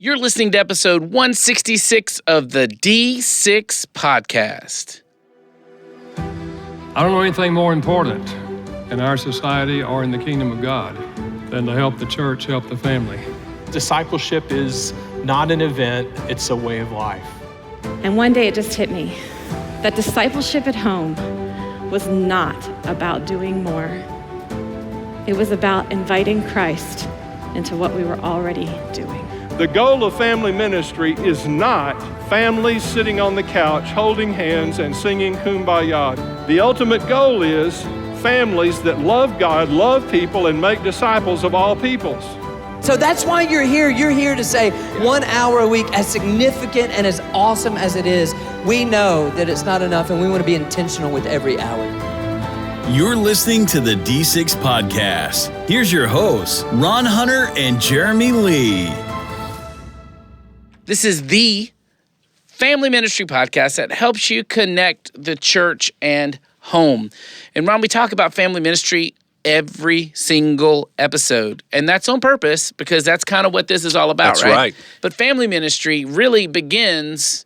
You're listening to episode 166 of the D6 podcast. I don't know anything more important in our society or in the kingdom of God than to help the church, help the family. Discipleship is not an event, it's a way of life. And one day it just hit me that discipleship at home was not about doing more. It was about inviting Christ into what we were already doing. The goal of family ministry is not families sitting on the couch holding hands and singing Kumbaya. The ultimate goal is families that love God, love people, and make disciples of all peoples. So that's why you're here. You're here to say 1 hour a week, as significant and as awesome as it is, we know that it's not enough and we want to be intentional with every hour. You're listening to the D6 podcast. Here's your hosts, Ron Hunter and Jeremy Lee. This is the family ministry podcast that helps you connect the church and home. And Ron, we talk about family ministry every single episode. And that's on purpose because that's kind of what this is all about, That's right. But family ministry really begins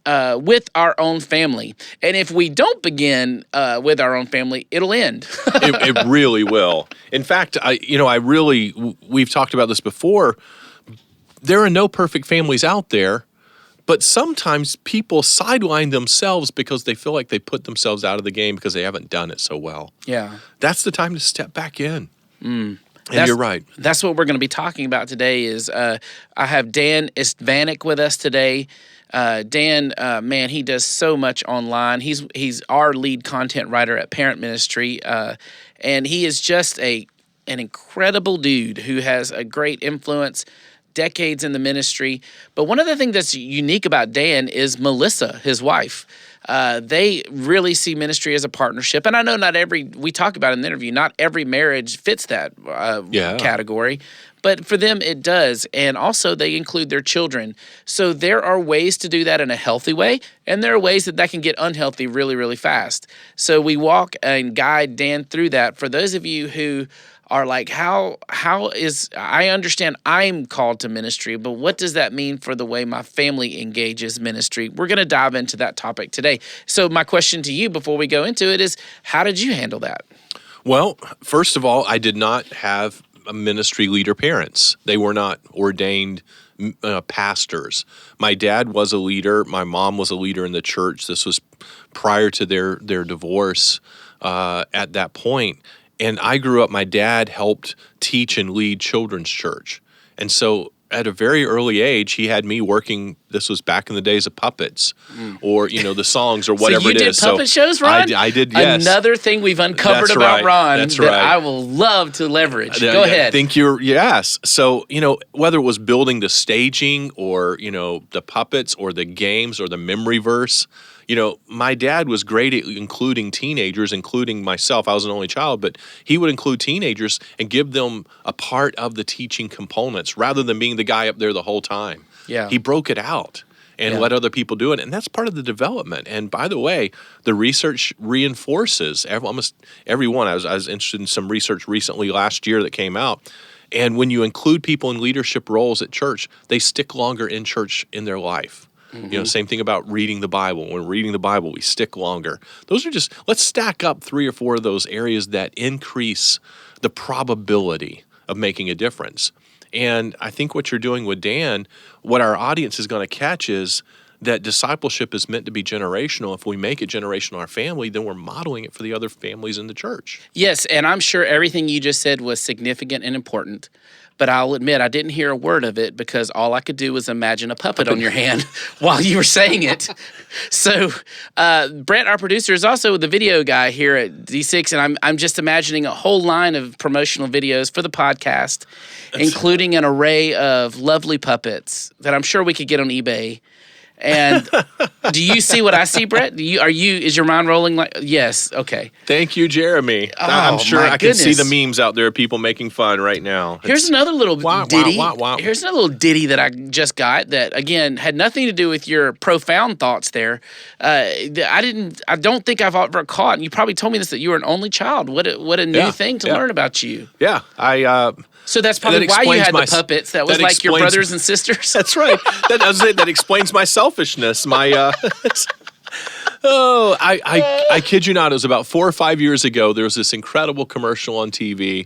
with our own family. And if we don't begin with our own family, it'll end. It really will. In fact, we've talked about this before. There are no perfect families out there, but sometimes people sideline themselves because they feel like they put themselves out of the game because they haven't done it so well. Yeah. That's the time to step back in. And you're right. That's what we're going to be talking about today is I have Dan Istvanik with us today. Dan, man, he does so much online. He's our lead content writer at Parent Ministry, and he is just an incredible dude who has a great influence, decades in the ministry. But one of the things that's unique about Dan is Melissa, his wife. They really see ministry as a partnership. And I know we talk about in the interview, not every marriage fits that category. But for them, it does. And also, they include their children. So there are ways to do that in a healthy way, and there are ways that can get unhealthy really, really fast. So we walk and guide Dan through that. For those of you who are like, I understand I'm called to ministry, but what does that mean for the way my family engages ministry? We're going to dive into that topic today. So my question to you before we go into it is, how did you handle that? Well, first of all, I did not have ministry leader parents. They were not ordained pastors. My dad was a leader. My mom was a leader in the church. This was prior to their divorce at that point. And I grew up, my dad helped teach and lead children's church. And so at a very early age, he had me working, this was back in the days of puppets or, the songs or whatever it is. So you did puppet shows, Ron? I did, yes. Another thing we've uncovered That's about right. Ron That's that right. I will love to leverage. Go ahead. Yes. So, whether it was building the staging or, the puppets or the games or the memory verse, my dad was great at including teenagers, including myself. I was an only child, but he would include teenagers and give them a part of the teaching components rather than being the guy up there the whole time. Yeah. He broke it out and let other people do it. And that's part of the development. And by the way, the research reinforces almost everyone. I was interested in some research recently last year that came out. And when you include people in leadership roles at church, they stick longer in church in their life. Mm-hmm. Same thing about reading the Bible. When we're reading the Bible, we stick longer. Those are let's stack up 3 or 4 of those areas that increase the probability of making a difference. And I think what you're doing with Dan, what our audience is going to catch is that discipleship is meant to be generational. If we make it generational in our family, then we're modeling it for the other families in the church. Yes, and I'm sure everything you just said was significant and important. But I'll admit I didn't hear a word of it because all I could do was imagine a puppet on your hand while you were saying it. So Brett, our producer, is also the video guy here at D6, and I'm just imagining a whole line of promotional videos for the podcast, including an array of lovely puppets that I'm sure we could get on eBay. And do you see what I see, Brett? Is your mind rolling like, yes, okay. Thank you, Jeremy. Oh, I'm sure I goodness. can see the memes out there of people making fun right now. Here's another little ditty. Wow. Here's another little ditty that I just got that, again, had nothing to do with your profound thoughts there. I don't think I've ever caught, and you probably told me this, that you were an only child. What a new thing to learn about you. Yeah, So that's probably why you had the puppets. That was like your brothers and sisters. That's right. That explains my selfishness. I kid you not. It was about 4 or 5 years ago. There was this incredible commercial on TV.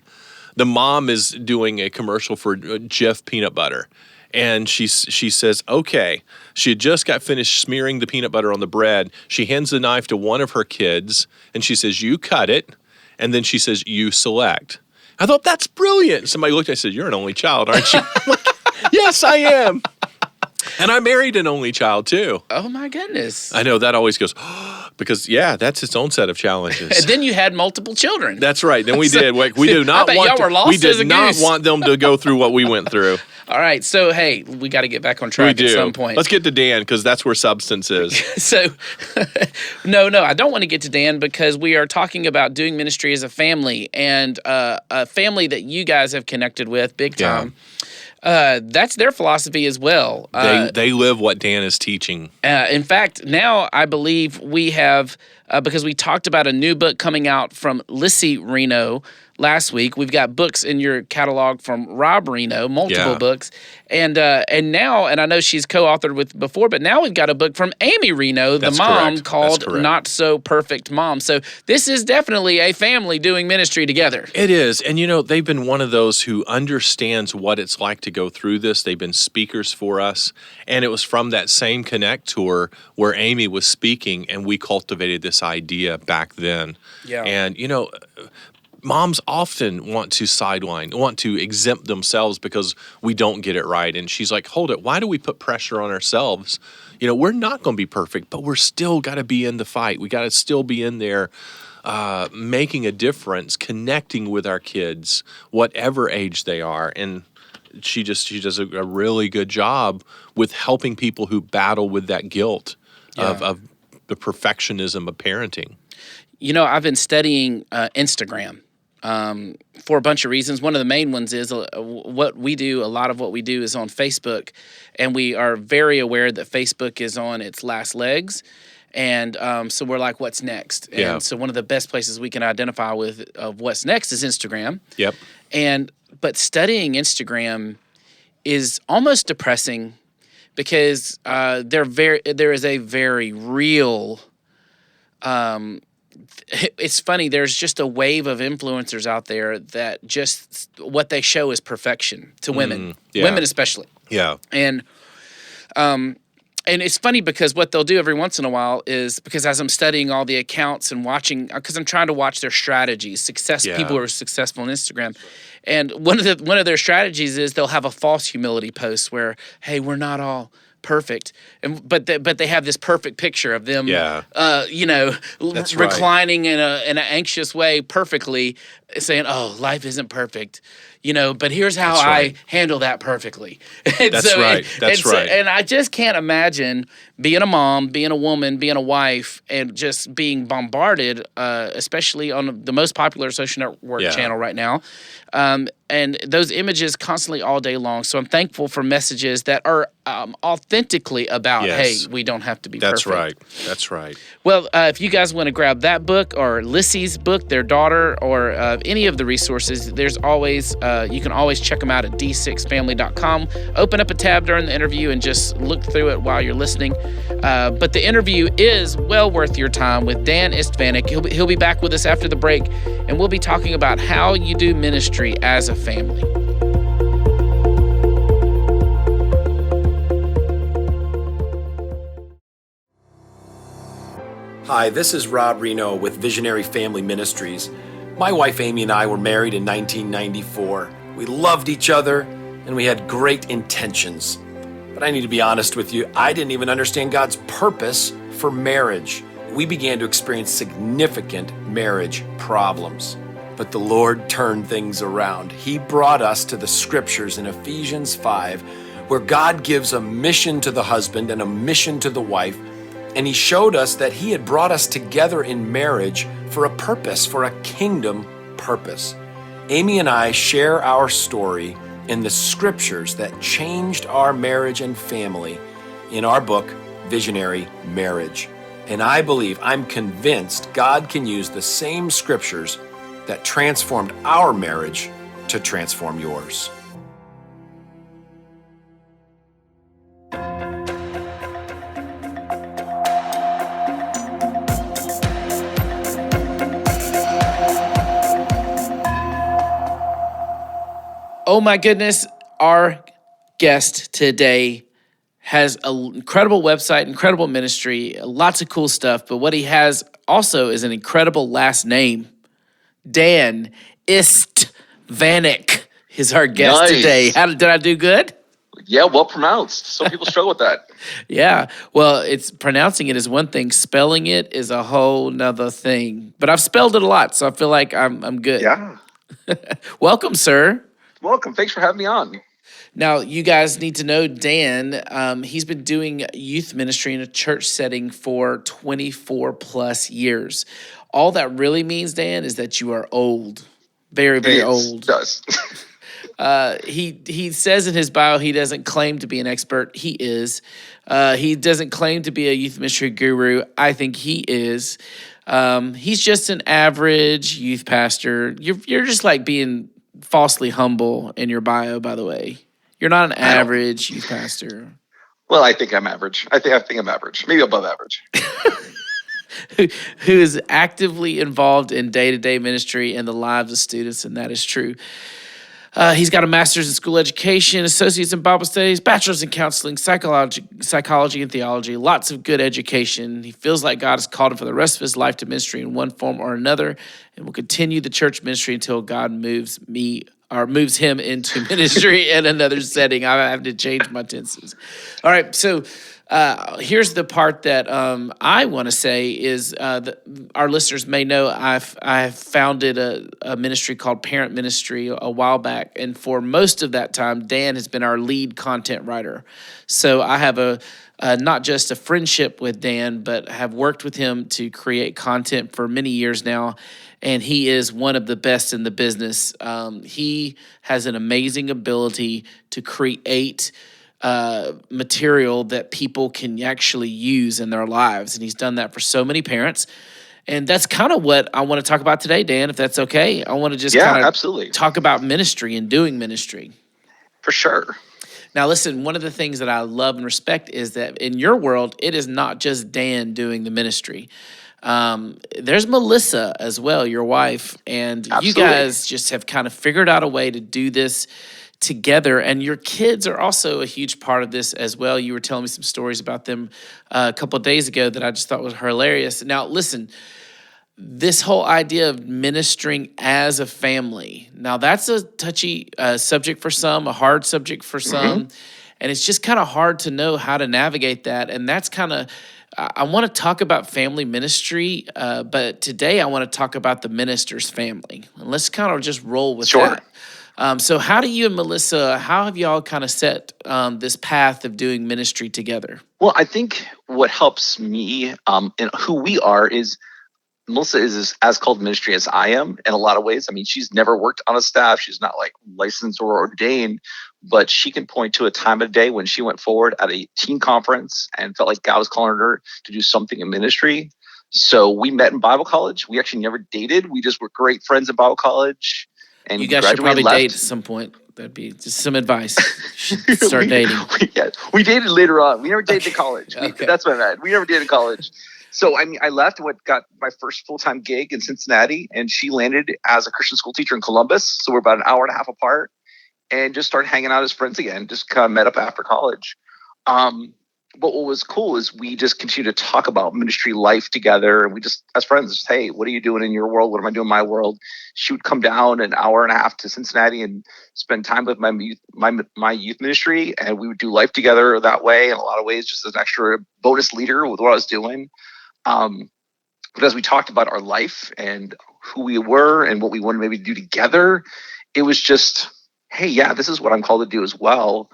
The mom is doing a commercial for Jif peanut butter. And she says, okay. She had just got finished smearing the peanut butter on the bread. She hands the knife to one of her kids, and she says, you cut it. And then she says, you select. I thought, that's brilliant. Somebody looked at me and said, you're an only child, aren't you? I'm like, yes, I am. And I married an only child, too. Oh, my goodness. I know, that always goes, because, that's its own set of challenges. And then you had multiple children. That's right. Then we did. We do not want them to go through what we went through. All right. So, hey, we got to get back on track at some point. Let's get to Dan, because that's where substance is. So, no, I don't want to get to Dan, because we are talking about doing ministry as a family, and a family that you guys have connected with big time. That's their philosophy as well. They live what Dan is teaching. In fact, now I believe we have, because we talked about a new book coming out from Lissy Reno last week. We've got books in your catalog from Rob Reno, multiple books. And now, and I know she's co-authored with before, but now we've got a book from Amy Reno, the mom, called Not So Perfect Mom. So this is definitely a family doing ministry together. It is. And, they've been one of those who understands what it's like to go through this. They've been speakers for us. And it was from that same Connect tour where Amy was speaking, and we cultivated this idea back then. Yeah. And, moms often want to exempt themselves because we don't get it right. And she's like, hold it, why do we put pressure on ourselves? We're not going to be perfect, but we're still got to be in the fight. We got to still be in there making a difference, connecting with our kids, whatever age they are. And she does a really good job with helping people who battle with that guilt of the perfectionism of parenting. I've been studying Instagram. For a bunch of reasons. One of the main ones is what we do. A lot of what we do is on Facebook, and we are very aware that Facebook is on its last legs. And so we're like, what's next? And so one of the best places we can identify with of what's next is Instagram. Yep. But studying Instagram is almost depressing, because there is a very real it's funny, there's just a wave of influencers out there that just what they show is perfection to women, women especially. Yeah. And it's funny, because what they'll do every once in a while is, because as I'm studying all the accounts and watching, because I'm trying to watch their strategies, people who are successful on Instagram. And one of their strategies is they'll have a false humility post where, hey, we're not all perfect, but they have this perfect picture of them, reclining in an anxious way, perfectly saying, "Oh, life isn't perfect," but here's how I handle that perfectly. That's right. And I just can't imagine being a mom, being a woman, being a wife, and just being bombarded, especially on the most popular social network channel right now. And those images constantly all day long. So I'm thankful for messages that are authentically about, hey, we don't have to be perfect. That's right. Well, if you guys want to grab that book or Lissy's book, their daughter, or any of the resources, there's always, you can always check them out at d6family.com. Open up a tab during the interview and just look through it while you're listening. But the interview is well worth your time with Dan Istvanik. He'll be back with us after the break, and we'll be talking about how you do ministry as a family. Hi, this is Rob Reno with Visionary Family Ministries. My wife Amy and I were married in 1994. We loved each other and we had great intentions. But I need to be honest with you, I didn't even understand God's purpose for marriage. We began to experience significant marriage problems. But the Lord turned things around. He brought us to the scriptures in Ephesians 5, where God gives a mission to the husband and a mission to the wife. And he showed us that he had brought us together in marriage for a purpose, for a kingdom purpose. Amy and I share our story in the scriptures that changed our marriage and family in our book, Visionary Marriage. And I'm convinced God can use the same scriptures that transformed our marriage to transform yours. Oh my goodness, our guest today has an incredible website, incredible ministry, lots of cool stuff, but what he has also is an incredible last name. Dan Istvanik is our guest today. Did I do good? Yeah, well pronounced. Some people struggle with that. Yeah, well, it's pronouncing it is one thing, spelling it is a whole nother thing. But I've spelled it a lot, so I feel like I'm good. Yeah. Welcome, sir. Welcome. Thanks for having me on. Now, you guys need to know Dan. He's been doing youth ministry in a church setting for 24 plus years. All that really means, Dan, is that you are old. Very, very old. It does. He says in his bio he doesn't claim to be an expert. He is. He doesn't claim to be a youth ministry guru. I think he is. He's just an average youth pastor. You're just like being falsely humble in your bio, by the way. You're not an average youth pastor. Well, I think I'm average. I think I'm average. Maybe above average. Who is actively involved in day-to-day ministry and the lives of students, and that is true. He's got a master's in school education, associates in Bible studies, bachelor's in counseling, psychology, and theology. Lots of good education. He feels like God has called him for the rest of his life to ministry in one form or another, and will continue the church ministry until God moves him into ministry in another setting. I have to change my tenses. All right, so here's the part that I want to say is our listeners may know I've founded a ministry called Parent Ministry a while back, and for most of that time, Dan has been our lead content writer. So I have not just a friendship with Dan, but have worked with him to create content for many years now. And he is one of the best in the business. He has an amazing ability to create material that people can actually use in their lives. And he's done that for so many parents. And that's kind of what I want to talk about today, Dan, if that's okay. I want to just absolutely talk about ministry and doing ministry. For sure. Now, listen, one of the things that I love and respect is that in your world, it is not just Dan doing the ministry. There's Melissa as well, your wife, and Absolutely. You guys just have kind of figured out a way to do this together, and your kids are also a huge part of this as well. You were telling me some stories about them a couple of days ago that I just thought was hilarious. Now, listen, this whole idea of ministering as a family, now that's a touchy subject for some, a hard subject for some, and it's just kind of hard to know how to navigate that, and that's kind of I want to talk about family ministry, but today I want to talk about the minister's family. And let's kind of just roll with that. So how do you and Melissa, how have y'all kind of set this path of doing ministry together? Well, I think what helps me and who we are is Melissa is as called ministry as I am in a lot of ways. I mean, she's never worked on a staff. She's not like licensed or ordained, but she can point to a time of day when she went forward at a teen conference and felt like God was calling her to do something in ministry. So we met in Bible college. We actually never dated. We just were great friends in Bible college. And you guys should probably date at some point. That'd be just some advice. You should start dating. We dated later on. We never dated in college. Okay. That's what I meant. We never dated in college. So, I mean, I left and got my first full-time gig in Cincinnati, and she landed as a Christian school teacher in Columbus. So we're about an hour and a half apart, and just started hanging out as friends again, just kind of met up after college. But what was cool is we just continued to talk about ministry life together. And we just, as friends, just, hey, what are you doing in your world? What am I doing in my world? She would come down an hour and a half to Cincinnati and spend time with my youth ministry. And we would do life together that way in a lot of ways, just as an extra bonus leader with what I was doing. But as we talked about our life and who we were and what we wanted maybe to do together, it was just, hey, yeah, this is what I'm called to do as well.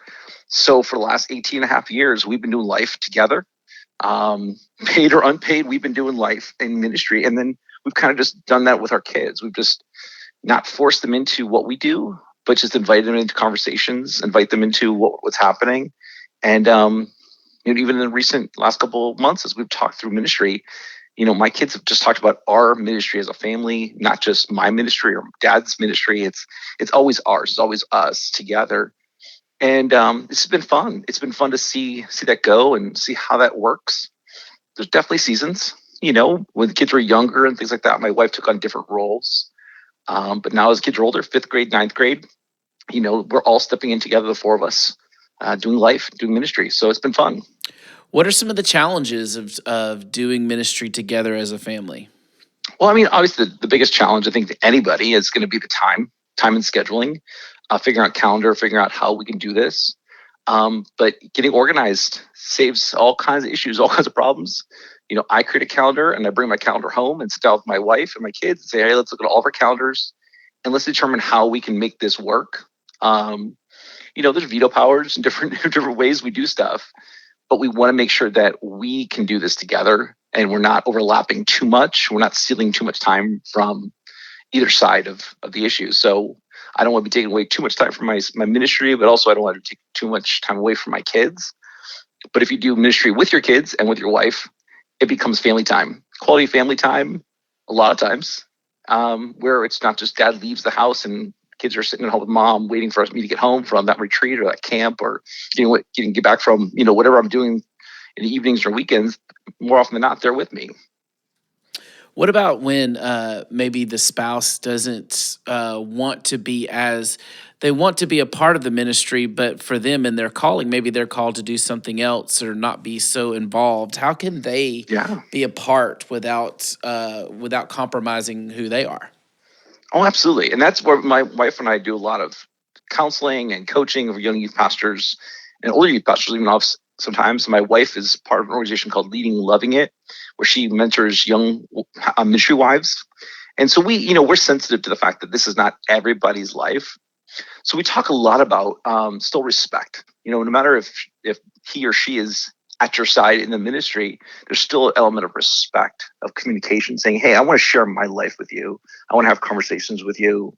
So for the last 18 and a half years, we've been doing life together, paid or unpaid. We've been doing life in ministry. And then we've kind of just done that with our kids. We've just not forced them into what we do, but just invite them into conversations, invite them into what's happening. And even in the recent last couple of months, as we've talked through ministry, My kids have just talked about our ministry as a family, not just my ministry or dad's ministry. It's always ours. It's always us together. And this has been fun. It's been fun to see that go and see how that works. There's definitely seasons, when the kids were younger and things like that. My wife took on different roles. But now as kids are older, 5th grade, 9th grade, we're all stepping in together, the 4 of us, doing life, doing ministry. So it's been fun. What are some of the challenges of doing ministry together as a family? Well, obviously the biggest challenge I think to anybody is going to be the time and scheduling, figuring out calendar, figuring out how we can do this. But getting organized saves all kinds of issues, all kinds of problems. I create a calendar and I bring my calendar home and sit down with my wife and my kids and say, hey, let's look at all of our calendars and let's determine how we can make this work. There's veto powers and different ways we do stuff, but we want to make sure that we can do this together and we're not overlapping too much. We're not stealing too much time from either side of the issue. So I don't want to be taking away too much time from my ministry, but also I don't want to take too much time away from my kids. But if you do ministry with your kids and with your wife, it becomes family time, quality family time, a lot of times, where it's not just dad leaves the house and kids are sitting at home with mom waiting for me to get home from that retreat or that camp or get back from, whatever I'm doing in the evenings or weekends. More often than not, they're with me. What about when maybe the spouse doesn't want to be they want to be a part of the ministry, but for them and their calling, maybe they're called to do something else or not be so involved. How can they be a part without compromising who they are? Oh, absolutely. And that's where my wife and I do a lot of counseling and coaching of young youth pastors and older youth pastors, even off sometimes. My wife is part of an organization called Leading Loving It, where she mentors young ministry wives. And so we're sensitive to the fact that this is not everybody's life. So we talk a lot about still respect. No matter if he or she is at your side in the ministry, there's still an element of respect, of communication, saying, hey, I want to share my life with you. I want to have conversations with you.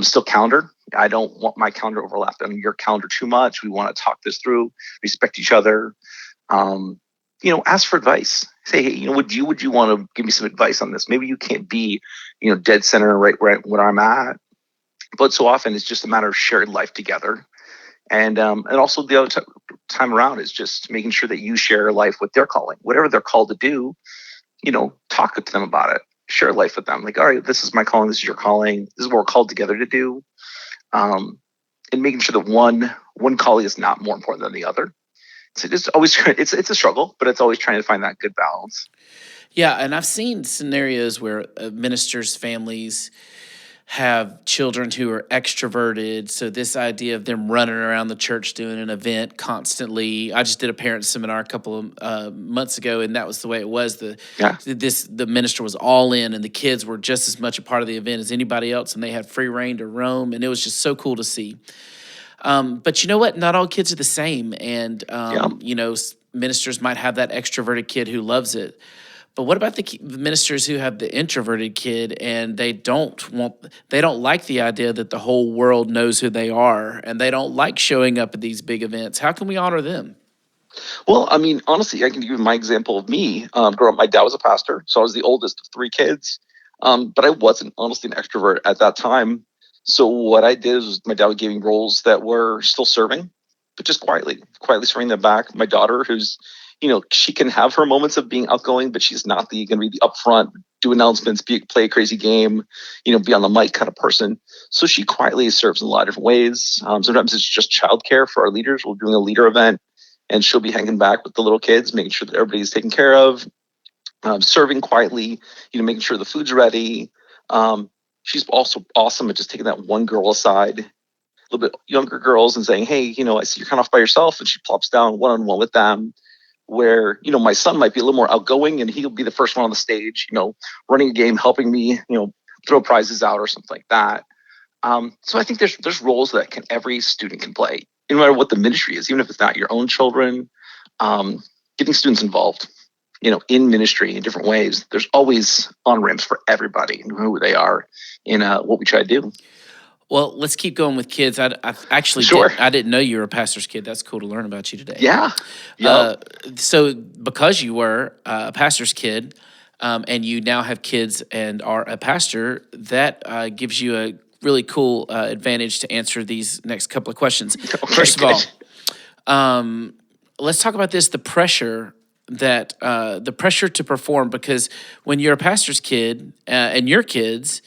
Still calendar. I don't want my calendar overlapped on your calendar too much. We want to talk this through, respect each other. Ask for advice. Say, hey, would you want to give me some advice on this? Maybe you can't be, dead center right where I'm at. But so often it's just a matter of shared life together. And also the other time around is just making sure that you share life with their calling, whatever they're called to do, talk to them about it, share life with them. Like, all right, this is my calling. This is your calling. This is what we're called together to do. And making sure that one calling is not more important than the other. So it's always, it's a struggle, but it's always trying to find that good balance. Yeah. And I've seen scenarios where ministers' families have children who are extroverted. So this idea of them running around the church doing an event constantly. I just did a parent seminar a couple of months ago, and that was the way it was. The minister was all in, and the kids were just as much a part of the event as anybody else, and they had free reign to roam, and it was just so cool to see. But you know what? Not all kids are the same, and ministers might have that extroverted kid who loves it. But what about the ministers who have the introverted kid and they don't like the idea that the whole world knows who they are and they don't like showing up at these big events? How can we honor them? Well, honestly, I can give you my example of me. Growing up, my dad was a pastor, so I was the oldest of 3 kids. But I wasn't honestly an extrovert at that time. So what I did was my dad would give me roles that were still serving, but just quietly serving them back. My daughter, who's she can have her moments of being outgoing, but she's not going to be the upfront, do announcements, play a crazy game, be on the mic kind of person. So she quietly serves in a lot of different ways. Sometimes it's just childcare for our leaders. We're doing a leader event, and she'll be hanging back with the little kids, making sure that everybody's taken care of, serving quietly, making sure the food's ready. She's also awesome at just taking that one girl aside, a little bit younger girls, and saying, hey, I see you're kind of off by yourself, and she plops down one-on-one with them. Where, my son might be a little more outgoing and he'll be the first one on the stage, running a game, helping me, throw prizes out or something like that. So I think there's roles that every student can play, no matter what the ministry is, even if it's not your own children, getting students involved, in ministry in different ways. There's always on-ramps for everybody and who they are in what we try to do. Well, let's keep going with kids. I actually didn't know you were a pastor's kid. That's cool to learn about you today. Yeah. So because you were a pastor's kid, and you now have kids and are a pastor, that gives you a really cool advantage to answer these next couple of questions. Okay, First of good. all, let's talk about this: the pressure to perform. Because when you're a pastor's kid and your kids,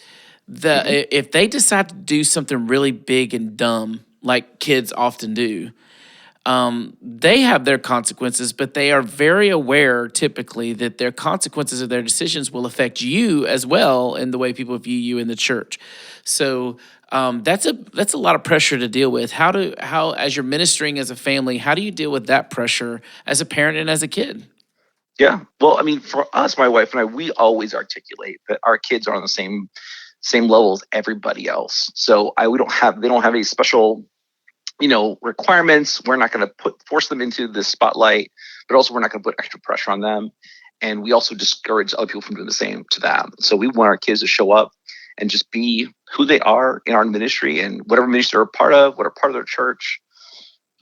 if they decide to do something really big and dumb, like kids often do, they have their consequences, but they are very aware typically that their consequences of their decisions will affect you as well in the way people view you in the church. So that's a lot of pressure to deal with. How as you're ministering as a family, how do you deal with that pressure as a parent and as a kid? Yeah. Well, I mean, for us, my wife and I, we always articulate that our kids are on the same level as everybody else. So they don't have any special, requirements. We're not going to force them into the spotlight, but also we're not going to put extra pressure on them. And we also discourage other people from doing the same to them. So we want our kids to show up and just be who they are in our ministry and whatever ministry they're a part of, what are part of their church.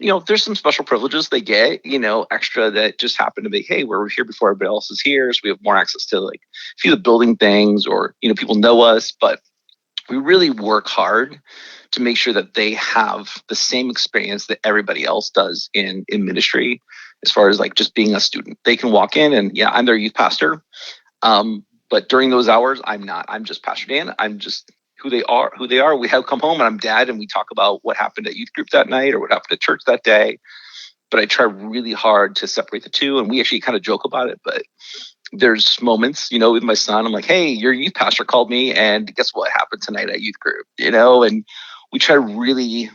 There's some special privileges they get, extra that just happen to be, hey, we're here before everybody else is here. So we have more access to like a few of the building things, or, people know us, but we really work hard to make sure that they have the same experience that everybody else does in ministry, as far as like just being a student. They can walk in and I'm their youth pastor. But during those hours, I'm not. I'm just Pastor Dan. I'm just who they are. We have come home and I'm dad, and we talk about what happened at youth group that night or what happened at church that day. But I try really hard to separate the two, and we actually kind of joke about it. But there's moments, with my son, I'm like, hey, your youth pastor called me, and guess what happened tonight at youth group, and we try to really,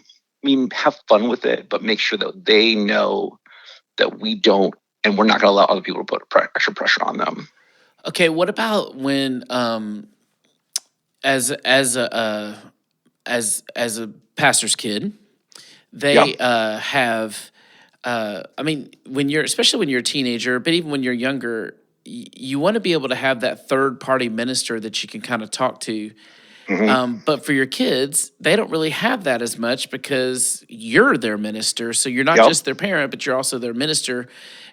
have fun with it, but make sure that they know that we don't, and we're not going to allow other people to put extra pressure on them. Okay, what about when as a pastor's kid, they have especially when you're a teenager, but even when you're younger, you want to be able to have that third party minister that you can kind of talk to. But for your kids, they don't really have that as much because you're their minister. So you're not just their parent, but you're also their minister.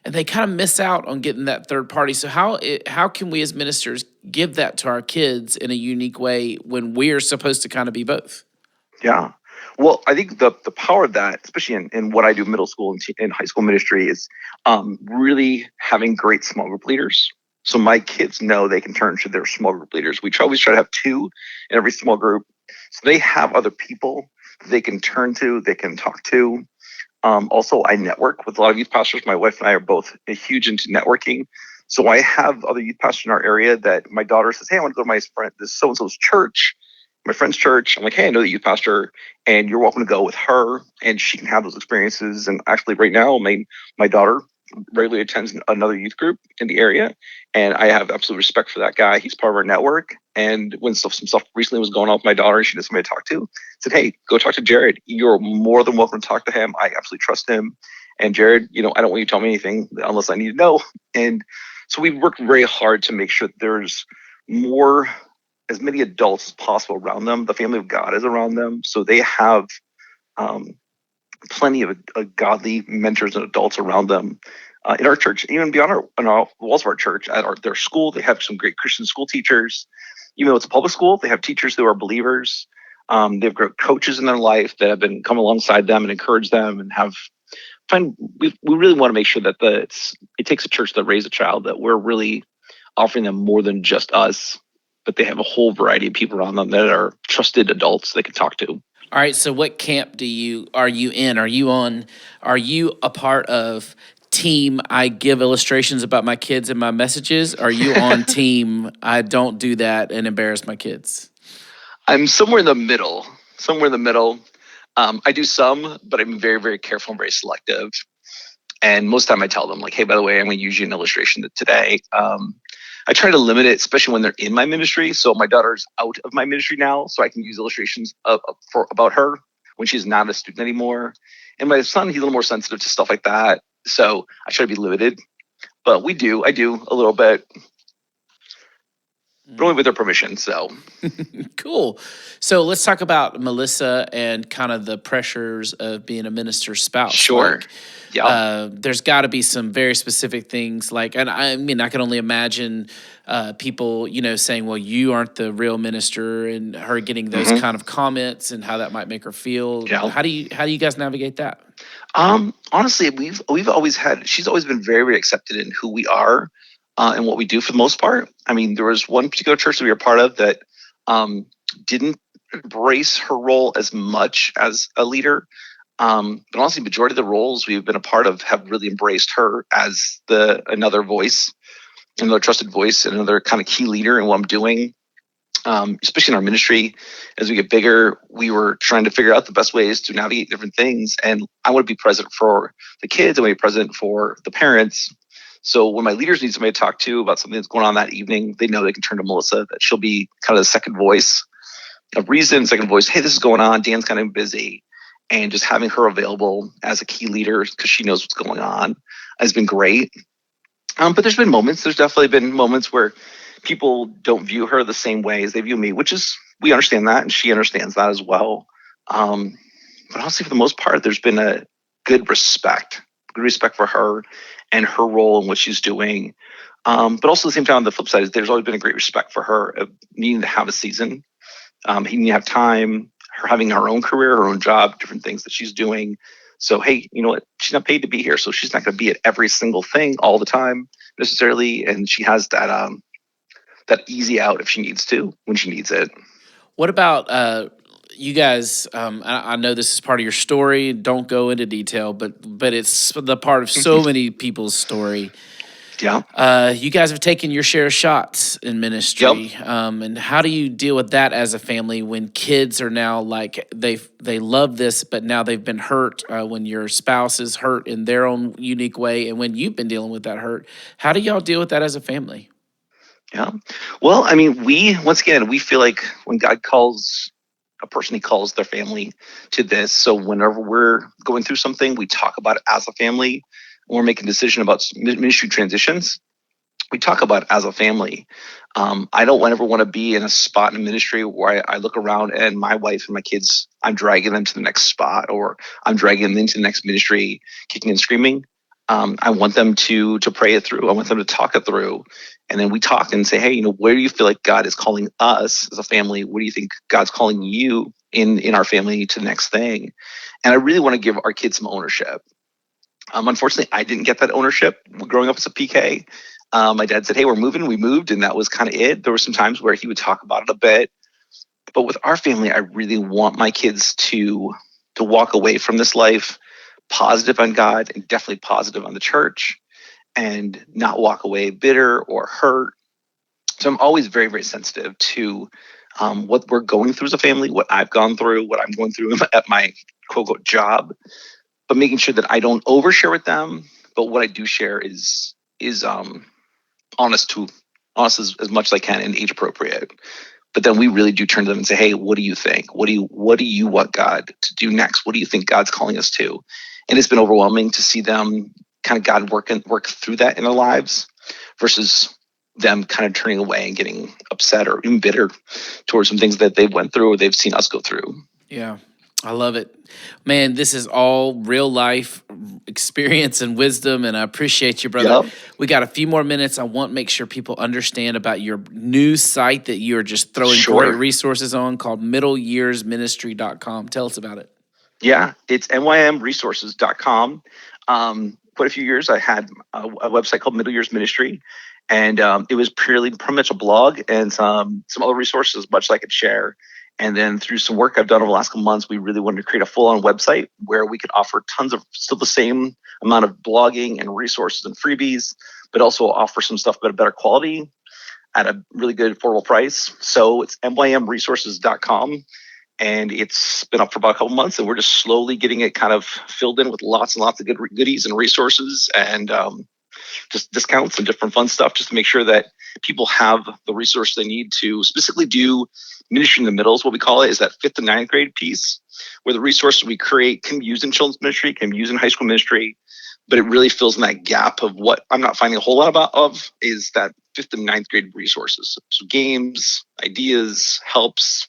And they kind of miss out on getting that third party. So how can we as ministers give that to our kids in a unique way when we're supposed to kind of be both? Yeah. Well, I think the power of that, especially in what I do middle school and in high school ministry, is really having great small group leaders. So my kids know they can turn to their small group leaders. We always try to have 2 in every small group. So they have other people they can turn to, they can talk to. Also, I network with a lot of youth pastors. My wife and I are both huge into networking. So I have other youth pastors in our area that my daughter says, hey, I want to go to my friend, this so-and-so's church, my friend's church. I'm like, hey, I know the youth pastor, and you're welcome to go with her, and she can have those experiences. And actually right now, my daughter regularly attends another youth group in the area, and I have absolute respect for that guy. He's part of our network. And when some stuff recently was going on with my daughter and she needed somebody to talk to, I said, hey, go talk to Jared. You're more than welcome to talk to him. I absolutely trust him. And Jared, I don't want you to tell me anything unless I need to know. And so we've worked very hard to make sure that there's as many adults as possible around them. The family of God is around them. So they have plenty of godly mentors and adults around them in our church, even beyond the walls of our church. At their school, they have some great Christian school teachers. Even though it's a public school, they have teachers who are believers. They've got coaches in their life that have been come alongside them and encourage them, and we really want to make sure that it takes a church to raise a child, that we're really offering them more than just us, but they have a whole variety of people around them that are trusted adults they can talk to. All right, so what camp are you in? Are you a part of team I give illustrations about my kids and my messages? Are you on team I don't do that and embarrass my kids? I'm somewhere in the middle. I do some, but I'm very, very careful and very selective. And most of the time I tell them, like, hey, by the way, I'm going to use you an illustration today. I try to limit it, especially when they're in my ministry. So my daughter's out of my ministry now, so I can use illustrations about her when she's not a student anymore. And my son, he's a little more sensitive to stuff like that. So I try to be limited. But I do a little bit. but only with their permission. So Cool. So let's talk about Melissa and kind of the pressures of being a minister's spouse. sure. Yeah. There's got to be some very specific things and I mean, I can only imagine people, saying, well, you aren't the real minister, and her getting those kind of comments and how that might make her feel. Yeah. How do you guys navigate that? Honestly, we've always she's always been very, very accepted in who we are and what we do for the most part. I mean, there was one particular church that we were part of that didn't embrace her role as much as a leader. But honestly, majority of the roles we've been a part of have really embraced her as another voice, another trusted voice, another kind of key leader in what I'm doing. Especially in our ministry, as we get bigger, we were trying to figure out the best ways to navigate different things. And I want to be present for the kids. I want to be present for the parents. So when my leaders need somebody to talk to about something that's going on that evening, they know they can turn to Melissa, that she'll be kind of the second voice of reason, second voice. Hey, this is going on. Dan's kind of busy. And just having her available as a key leader because she knows what's going on has been great. But there's definitely been moments where people don't view her the same way as they view me, we understand that, and she understands that as well. But honestly, for the most part, there's been a good respect for her and her role and what she's doing. But also at the same time, on the flip side, there's always been a great respect for her of needing to have a season, needing to have time, her having her own career, her own job, different things that she's doing. So, hey, you know what? She's not paid to be here, so she's not going to be at every single thing all the time necessarily. And she has that easy out if she needs to, when she needs it. What about you guys? I know this is part of your story. Don't go into detail, but it's the part of so many people's story. Yeah. You guys have taken your share of shots in ministry. Yep. And how do you deal with that as a family when kids are now they love this, but now they've been hurt when your spouse is hurt in their own unique way, and when you've been dealing with that hurt? How do y'all deal with that as a family? Yeah. Well, I mean, we feel like when God calls a person, he calls their family to this. So whenever we're going through something, we talk about it as a family. When we're making a decision about ministry transitions, we talk about it as a family. I don't ever want to be in a spot in ministry where I look around and my wife and my kids, I'm dragging them to the next spot, or I'm dragging them into the next ministry, kicking and screaming. I want them to pray it through. I want them to talk it through. And then we talk and say, hey, where do you feel like God is calling us as a family? What do you think God's calling you in our family to the next thing? And I really want to give our kids some ownership. Unfortunately, I didn't get that ownership growing up as a PK. My dad said, hey, we're moving. We moved, and that was kind of it. There were some times where he would talk about it a bit. But with our family, I really want my kids to walk away from this life positive on God and definitely positive on the church, and not walk away bitter or hurt. So I'm always very, very sensitive to what we're going through as a family, what I've gone through, what I'm going through at my quote unquote job, but making sure that I don't overshare with them. But what I do share is honest as much as I can and age appropriate. But then we really do turn to them and say, hey, what do you think? What do you want God to do next? What do you think God's calling us to? And it's been overwhelming to see them kind of God work through that in their lives versus them kind of turning away and getting upset or even bitter towards some things that they went through or they've seen us go through. Yeah, I love it. Man, this is all real life experience and wisdom, and I appreciate you, brother. Yep. We got a few more minutes. I want to make sure people understand about your new site that you're just throwing Sure. great resources on called middleyearsministry.com. Tell us about it. Yeah, it's mymresources.com. Quite a few years, I had a website called Middle Years Ministry, and it was pretty much a blog and some other resources, much I could share. And then through some work I've done over the last couple months, we really wanted to create a full-on website where we could offer tons of still the same amount of blogging and resources and freebies, but also offer some stuff at a better quality at a really good affordable price. So it's mymresources.com. And it's been up for about a couple months, and we're just slowly getting it kind of filled in with lots and lots of good goodies and resources and just discounts and different fun stuff, just to make sure that people have the resources they need to specifically do ministry in the middle is what we call it, is that 5th to 9th grade piece, where the resources we create can be used in children's ministry, can be used in high school ministry, but it really fills in that gap of what I'm not finding a whole lot of is that 5th and 9th grade resources. So games, ideas, helps,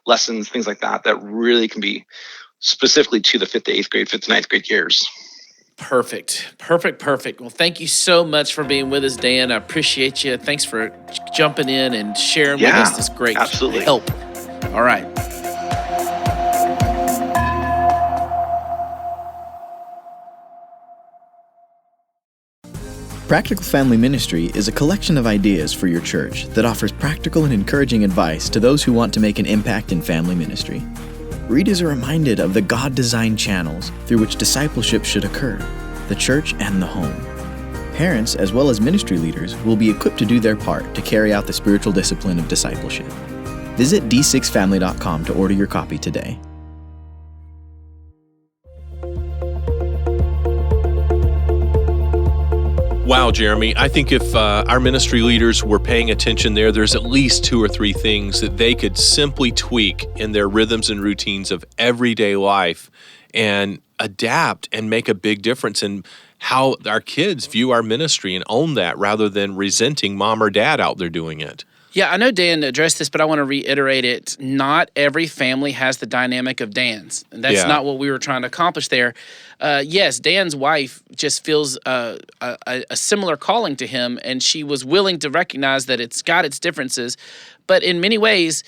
lessons, things like that really can be specifically to the 5th to 8th grade, 5th to 9th grade years. Perfect. Well, thank you so much for being with us, Dan. I appreciate you. Thanks for jumping in and sharing with us this great help. All right. Practical Family Ministry is a collection of ideas for your church that offers practical and encouraging advice to those who want to make an impact in family ministry. Readers are reminded of the God-designed channels through which discipleship should occur, the church and the home. Parents, as well as ministry leaders, will be equipped to do their part to carry out the spiritual discipline of discipleship. Visit d6family.com to order your copy today. Wow, Jeremy, I think if our ministry leaders were paying attention there's at least 2 or 3 things that they could simply tweak in their rhythms and routines of everyday life and adapt and make a big difference in how our kids view our ministry and own that rather than resenting mom or dad out there doing it. Yeah, I know Dan addressed this, but I want to reiterate it. Not every family has the dynamic of Dan's. And that's not what we were trying to accomplish there. Yes, Dan's wife just feels a similar calling to him, and she was willing to recognize that it's got its differences. But in many ways,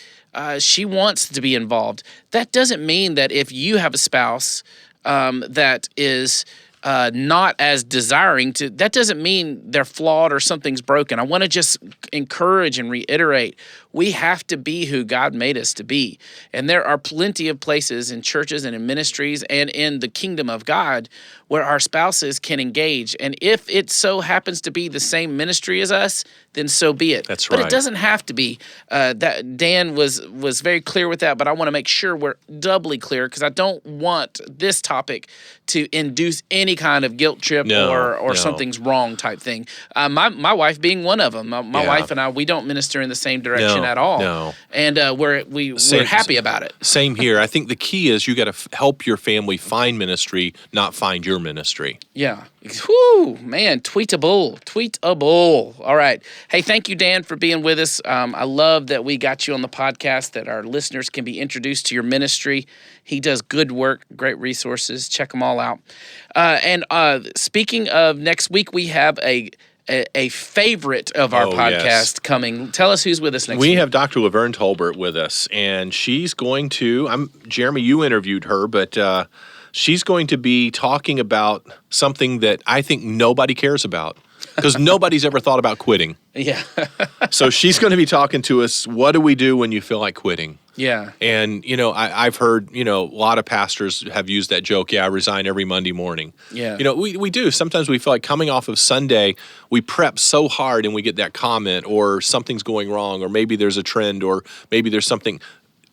she wants to be involved. That doesn't mean that if you have a spouse that is not as desiring to, that doesn't mean they're flawed or something's broken. I want to just encourage and reiterate, we have to be who God made us to be. And there are plenty of places in churches and in ministries and in the kingdom of God where our spouses can engage. And if it so happens to be the same ministry as us, then so be it. That's right. But it doesn't have to be. That Dan was very clear with that, but I want to make sure we're doubly clear because I don't want this topic to induce any kind of guilt trip or something's wrong type thing. My wife being one of them. My wife and I, we don't minister in the same direction at all. No. And we're happy about it. Same here. I think the key is you got to help your family find ministry, not find your ministry. Yeah. Whew, man, tweetable. All right. Hey, thank you, Dan, for being with us. I love that we got you on the podcast, that our listeners can be introduced to your ministry. He does good work, great resources. Check them all out. And speaking of next week, we have a favorite of our podcast coming. Tell us who's with us next week. We have Dr. Laverne Tolbert with us, and she's going to, Jeremy, you interviewed her, but she's going to be talking about something that I think nobody cares about because nobody's ever thought about quitting. Yeah. So she's going to be talking to us, what do we do when you feel like quitting? Yeah. And, I've heard, a lot of pastors have used that joke, I resign every Monday morning. Yeah. We do. Sometimes we feel like coming off of Sunday, we prep so hard and we get that comment or something's going wrong or maybe there's a trend or maybe there's something.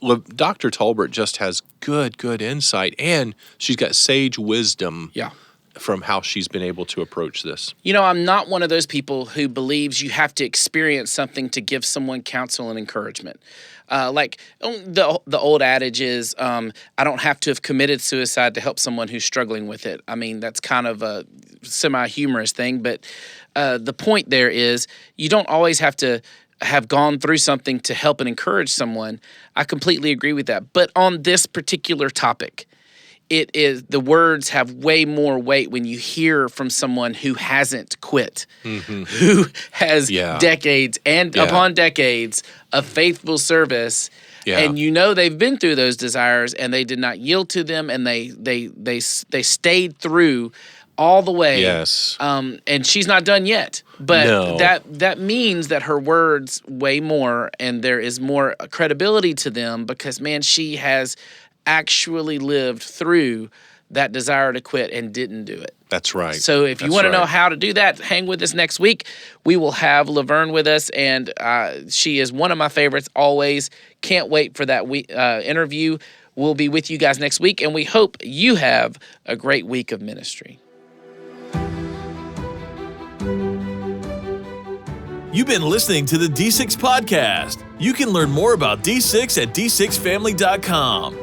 Dr. Tolbert just has good insight, and she's got sage wisdom from how she's been able to approach this. I'm not one of those people who believes you have to experience something to give someone counsel and encouragement. Like the old adage is, I don't have to have committed suicide to help someone who's struggling with it. I mean, that's kind of a semi-humorous thing, but the point there is you don't always have to have gone through something to help and encourage someone. I completely agree with that. But on this particular topic, it is the words have way more weight when you hear from someone who hasn't quit, who has decades and upon decades of faithful service. Yeah. And they've been through those desires and they did not yield to them and they stayed through all the way. Yes. And she's not done yet. But that means that her words weigh more and there is more credibility to them because, man, she has actually lived through that desire to quit and didn't do it. That's right. So if you want to know how to do that, hang with us next week. We will have Laverne with us, and she is one of my favorites always. Can't wait for that interview. We'll be with you guys next week, and we hope you have a great week of ministry. You've been listening to the D6 Podcast. You can learn more about D6 at d6family.com.